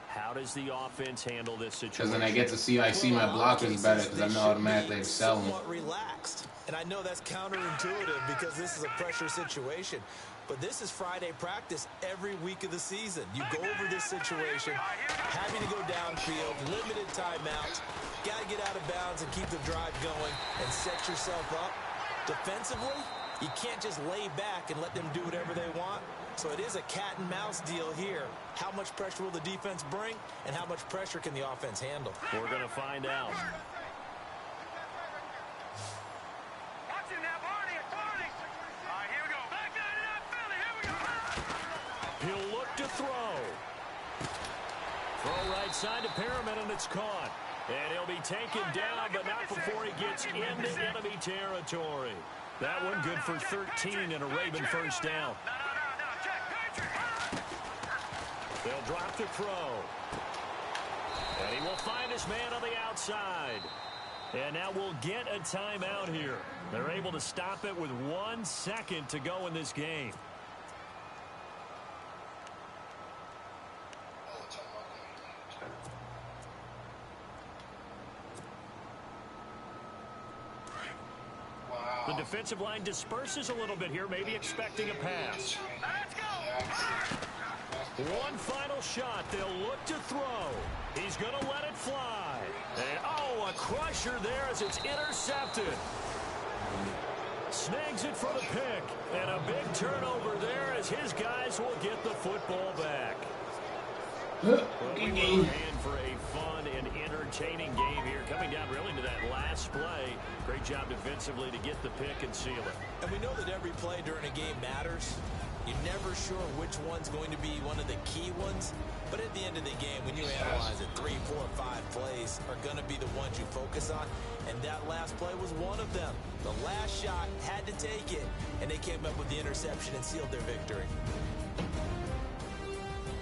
How does the offense handle this situation? Because then I get to see my blockers better because I'm automatically excelling. Relaxed. And I know that's counterintuitive because this is a pressure situation. But this is Friday practice every week of the season. You go over this situation, having to go downfield, limited timeouts, got to get out of bounds and keep the drive going and set yourself up. Defensively, you can't just lay back and let them do whatever they want. So it is a cat and mouse deal here. How much pressure will the defense bring and how much pressure can the offense handle? We're going to find out. He'll look to throw. Throw right side to Perriman, and it's caught. And he'll be taken down, but not before he gets into enemy territory. That one good for 13 and a Raven first down. They'll drop the throw. And he will find his man on the outside. And now we'll get a timeout here. They're able to stop it with 1 second to go in this game. The defensive line disperses a little bit here, maybe expecting a pass. One final shot. They'll look to throw. He's going to let it fly. And, oh, a crusher there as it's intercepted. Snags it for the pick. And a big turnover there as his guys will get the football back. Well, we were in for a fun and entertaining game here. Coming down really to that last play. Great job defensively to get the pick and seal it. And we know that every play during a game matters. You're never sure which one's going to be one of the key ones. But at the end of the game, when you analyze it, 3, 4, 5 plays are going to be the ones you focus on. And that last play was one of them. The last shot had to take it. And they came up with the interception and sealed their victory.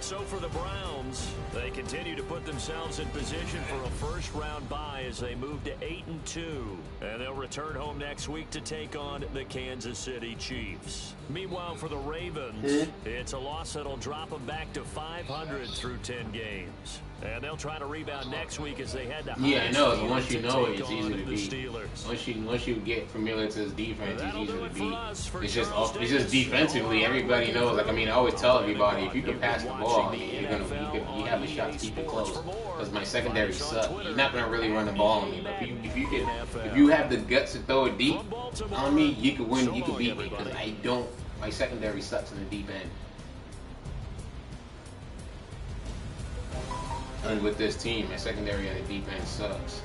So for the Browns, they continue to put themselves in position for a first-round bye as they move to 8-2. And they'll return home next week to take on the Kansas City Chiefs. Meanwhile, for the Ravens, it's a loss that'll drop them back to 500 through 10 games. And they'll try to rebound next week as they head to I know. But once you know it, it's easy to beat. Once you get familiar to this defense, it's easy to beat. It's just defensively. Everybody knows. Like I always tell everybody, if you can pass the ball, you have a shot to keep it close. Because my secondary sucks. You're not gonna really run the ball on me. But if you have the guts to throw it deep on me, you could win. You could beat me. Because I don't. My secondary sucks in the deep end. And with this team, my secondary on the deep end sucks.